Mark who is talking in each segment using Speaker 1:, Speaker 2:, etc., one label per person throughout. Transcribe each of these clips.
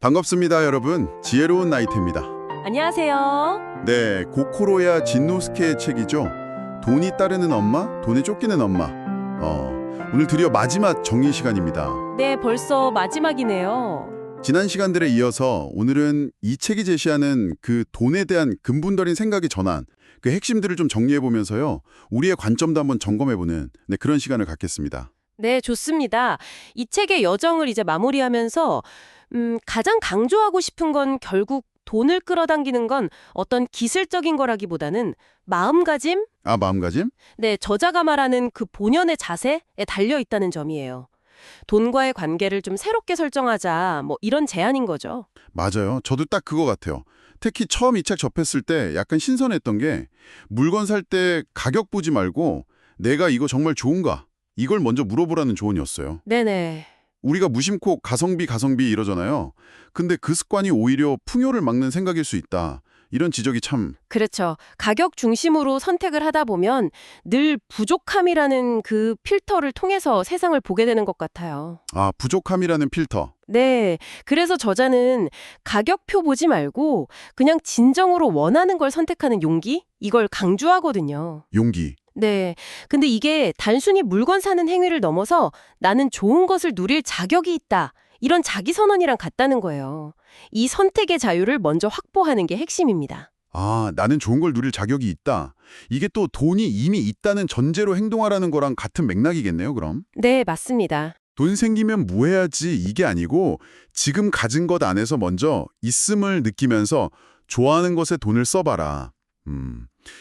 Speaker 1: 반갑습니다, 여러분. 지혜로운 나이트입니다.
Speaker 2: 안녕하세요.
Speaker 1: 네, 고코로야 진노스케의 책이죠. 돈이 따르는 엄마, 돈에 쫓기는 엄마. 오늘 드디어 마지막 정리 시간입니다.
Speaker 2: 네, 벌써 마지막이네요.
Speaker 1: 지난 시간들에 이어서 오늘은 이 책이 제시하는 그 돈에 대한 근본적인 생각의 전환, 그 핵심들을 좀 정리해보면서요. 우리의 관점도 한번 점검해보는 그런 시간을 갖겠습니다.
Speaker 2: 네, 좋습니다. 이 책의 여정을 이제 마무리하면서 가장 강조하고 싶은 건 결국 돈을 끌어당기는 건 어떤 기술적인 거라기보다는 마음가짐?
Speaker 1: 아, 마음가짐?
Speaker 2: 네, 저자가 말하는 그 본연의 자세에 달려 있다는 점이에요. 돈과의 관계를 좀 새롭게 설정하자, 뭐 이런 제안인 거죠.
Speaker 1: 맞아요. 저도 딱 그거 같아요. 특히 처음 이 책 접했을 때 약간 신선했던 게 물건 살 때 가격 보지 말고 내가 이거 정말 좋은가? 이걸 먼저 물어보라는 조언이었어요.
Speaker 2: 네네.
Speaker 1: 우리가 무심코 가성비 이러잖아요. 근데 그 습관이 오히려 풍요를 막는 생각일 수 있다. 이런 지적이 참...
Speaker 2: 그렇죠. 가격 중심으로 선택을 하다 보면 늘 부족함이라는 그 필터를 통해서 세상을 보게 되는 것 같아요.
Speaker 1: 아, 부족함이라는 필터.
Speaker 2: 네. 그래서 저자는 가격표 보지 말고 그냥 진정으로 원하는 걸 선택하는 용기? 이걸 강조하거든요.
Speaker 1: 용기.
Speaker 2: 네. 근데 이게 단순히 물건 사는 행위를 넘어서 나는 좋은 것을 누릴 자격이 있다. 이런 자기선언이랑 같다는 거예요. 이 선택의 자유를 먼저 확보하는 게 핵심입니다.
Speaker 1: 아, 나는 좋은 걸 누릴 자격이 있다. 이게 또 돈이 이미 있다는 전제로 행동하라는 거랑 같은 맥락이겠네요, 그럼?
Speaker 2: 네, 맞습니다.
Speaker 1: 돈 생기면 뭐 해야지 이게 아니고 지금 가진 것 안에서 먼저 있음을 느끼면서 좋아하는 것에 돈을 써봐라.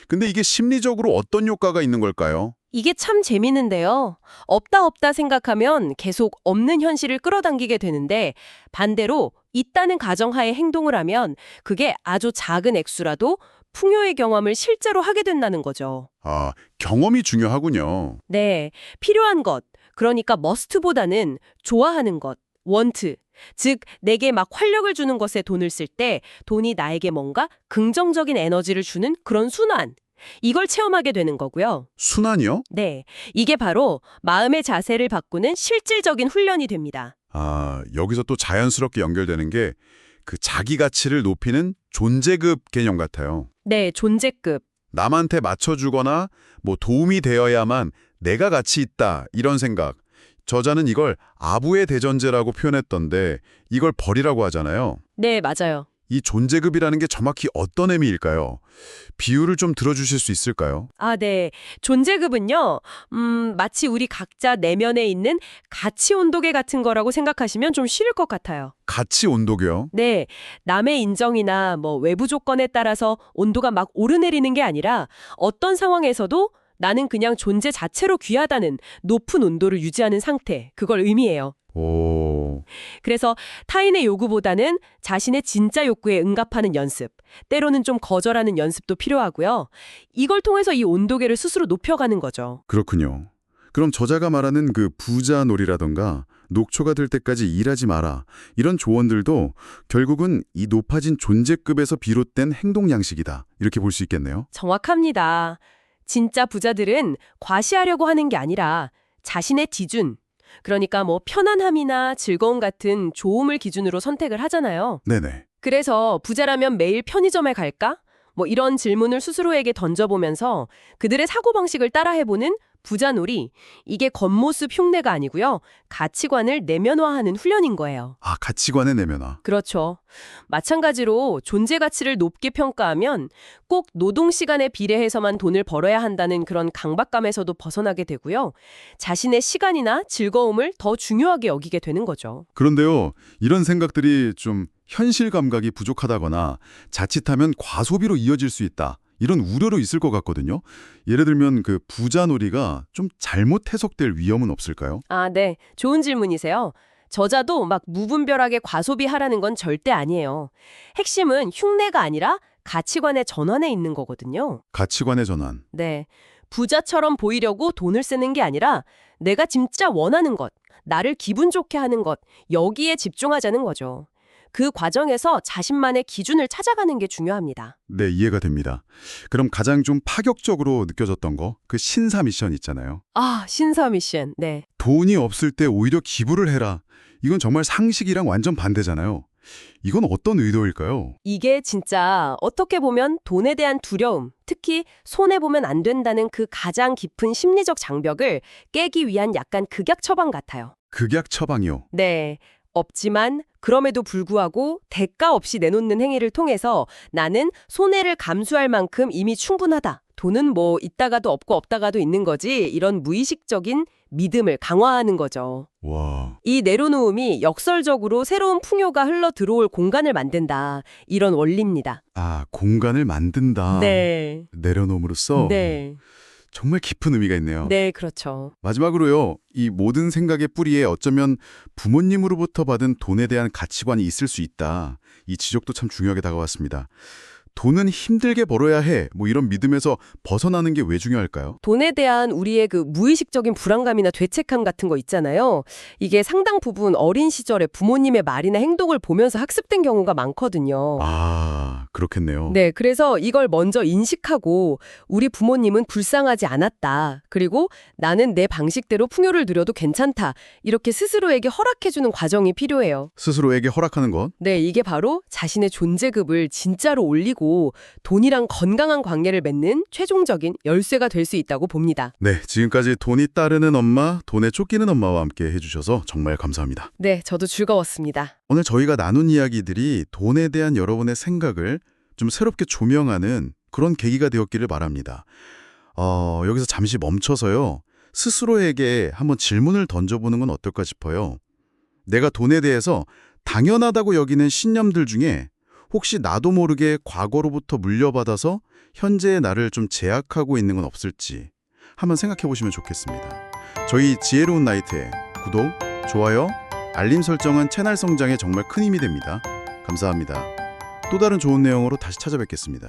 Speaker 1: 근데 이게 심리적으로 어떤 효과가 있는 걸까요?
Speaker 2: 이게 참 재밌는데요. 없다 생각하면 계속 없는 현실을 끌어당기게 되는데 반대로 있다는 가정하에 행동을 하면 그게 아주 작은 액수라도 풍요의 경험을 실제로 하게 된다는 거죠.
Speaker 1: 아, 경험이 중요하군요.
Speaker 2: 네, 필요한 것, 그러니까 머스트보다는 좋아하는 것, 원트, 즉 내게 막 활력을 주는 것에 돈을 쓸 때 돈이 나에게 뭔가 긍정적인 에너지를 주는 그런 순환, 이걸 체험하게 되는 거고요.
Speaker 1: 순환이요?
Speaker 2: 네, 이게 바로 마음의 자세를 바꾸는 실질적인 훈련이 됩니다.
Speaker 1: 아, 여기서 또 자연스럽게 연결되는 게 그 자기 가치를 높이는 존재급 개념 같아요.
Speaker 2: 네, 존재급.
Speaker 1: 남한테 맞춰주거나 뭐 도움이 되어야만 내가 가치 있다 이런 생각. 저자는 이걸 아부의 대전제라고 표현했던데 이걸 벌이라고 하잖아요.
Speaker 2: 네, 맞아요.
Speaker 1: 이 존재급이라는 게 정확히 어떤 의미일까요? 비유를 좀 들어주실 수 있을까요?
Speaker 2: 아, 네. 존재급은요, 마치 우리 각자 내면에 있는 가치 온도계 같은 거라고 생각하시면 좀 쉬울 것 같아요.
Speaker 1: 가치 온도계요?
Speaker 2: 네, 남의 인정이나 뭐 외부 조건에 따라서 온도가 막 오르내리는 게 아니라 어떤 상황에서도 나는 그냥 존재 자체로 귀하다는 높은 온도를 유지하는 상태, 그걸 의미해요.
Speaker 1: 오...
Speaker 2: 그래서 타인의 요구보다는 자신의 진짜 욕구에 응답하는 연습, 때로는 좀 거절하는 연습도 필요하고요. 이걸 통해서 이 온도계를 스스로 높여가는 거죠.
Speaker 1: 그렇군요. 그럼 저자가 말하는 그 부자놀이라던가 녹초가 될 때까지 일하지 마라 이런 조언들도 결국은 이 높아진 존재급에서 비롯된 행동 양식이다 이렇게 볼 수 있겠네요.
Speaker 2: 정확합니다. 진짜 부자들은 과시하려고 하는 게 아니라 자신의 기준, 그러니까 뭐 편안함이나 즐거움 같은 좋음을 기준으로 선택을 하잖아요.
Speaker 1: 네네.
Speaker 2: 그래서 부자라면 매일 편의점에 갈까? 뭐 이런 질문을 스스로에게 던져보면서 그들의 사고방식을 따라해보는 부자놀이, 이게 겉모습 흉내가 아니고요. 가치관을 내면화하는 훈련인 거예요.
Speaker 1: 아, 가치관의 내면화.
Speaker 2: 그렇죠. 마찬가지로 존재 가치를 높게 평가하면 꼭 노동 시간에 비례해서만 돈을 벌어야 한다는 그런 강박감에서도 벗어나게 되고요. 자신의 시간이나 즐거움을 더 중요하게 여기게 되는 거죠.
Speaker 1: 그런데요, 이런 생각들이 좀 현실 감각이 부족하다거나 자칫하면 과소비로 이어질 수 있다. 이런 우려로 있을 것 같거든요. 예를 들면 그 부자놀이가 좀 잘못 해석될 위험은 없을까요?
Speaker 2: 아, 네. 좋은 질문이세요. 저자도 막 무분별하게 과소비하라는 건 절대 아니에요. 핵심은 흉내가 아니라 가치관의 전환에 있는 거거든요.
Speaker 1: 가치관의 전환.
Speaker 2: 네. 부자처럼 보이려고 돈을 쓰는 게 아니라 내가 진짜 원하는 것, 나를 기분 좋게 하는 것, 여기에 집중하자는 거죠. 그 과정에서 자신만의 기준을 찾아가는 게 중요합니다.
Speaker 1: 네, 이해가 됩니다. 그럼 가장 좀 파격적으로 느껴졌던 거, 그 신사 미션 있잖아요.
Speaker 2: 아, 신사 미션. 네.
Speaker 1: 돈이 없을 때 오히려 기부를 해라. 이건 정말 상식이랑 완전 반대잖아요. 이건 어떤 의도일까요?
Speaker 2: 이게 진짜 어떻게 보면 돈에 대한 두려움, 특히 손해보면 안 된다는 그 가장 깊은 심리적 장벽을 깨기 위한 약간 극약 처방 같아요.
Speaker 1: 극약 처방이요.
Speaker 2: 네. 없지만 그럼에도 불구하고 대가 없이 내놓는 행위를 통해서 나는 손해를 감수할 만큼 이미 충분하다. 돈은 뭐 있다가도 없고 없다가도 있는 거지. 이런 무의식적인 믿음을 강화하는 거죠.
Speaker 1: 와,
Speaker 2: 이 내려놓음이 역설적으로 새로운 풍요가 흘러 들어올 공간을 만든다. 이런 원리입니다.
Speaker 1: 아, 공간을 만든다.
Speaker 2: 네.
Speaker 1: 내려놓음으로써
Speaker 2: 네.
Speaker 1: 정말 깊은 의미가 있네요.
Speaker 2: 네, 그렇죠.
Speaker 1: 마지막으로요, 이 모든 생각의 뿌리에 어쩌면 부모님으로부터 받은 돈에 대한 가치관이 있을 수 있다. 이 지적도 참 중요하게 다가왔습니다. 돈은 힘들게 벌어야 해. 뭐 이런 믿음에서 벗어나는 게 왜 중요할까요?
Speaker 2: 돈에 대한 우리의 그 무의식적인 불안감이나 죄책감 같은 거 있잖아요. 이게 상당 부분 어린 시절에 부모님의 말이나 행동을 보면서 학습된 경우가 많거든요.
Speaker 1: 아, 그렇겠네요.
Speaker 2: 네, 그래서 이걸 먼저 인식하고 우리 부모님은 불쌍하지 않았다. 그리고 나는 내 방식대로 풍요를 누려도 괜찮다. 이렇게 스스로에게 허락해주는 과정이 필요해요.
Speaker 1: 스스로에게 허락하는 것.
Speaker 2: 네, 이게 바로 자신의 존재급을 진짜로 올리고 돈이랑 건강한 관계를 맺는 최종적인 열쇠가 될 수 있다고 봅니다.
Speaker 1: 네, 지금까지 돈이 따르는 엄마, 돈에 쫓기는 엄마와 함께 해주셔서 정말 감사합니다.
Speaker 2: 네, 저도 즐거웠습니다.
Speaker 1: 오늘 저희가 나눈 이야기들이 돈에 대한 여러분의 생각을 좀 새롭게 조명하는 그런 계기가 되었기를 바랍니다. 여기서 잠시 멈춰서요. 스스로에게 한번 질문을 던져보는 건 어떨까 싶어요. 내가 돈에 대해서 당연하다고 여기는 신념들 중에 혹시 나도 모르게 과거로부터 물려받아서 현재의 나를 좀 제약하고 있는 건 없을지 한번 생각해 보시면 좋겠습니다. 저희 지혜로운 나이트의 구독, 좋아요, 알림 설정은 채널 성장에 정말 큰 힘이 됩니다. 감사합니다. 또 다른 좋은 내용으로 다시 찾아뵙겠습니다.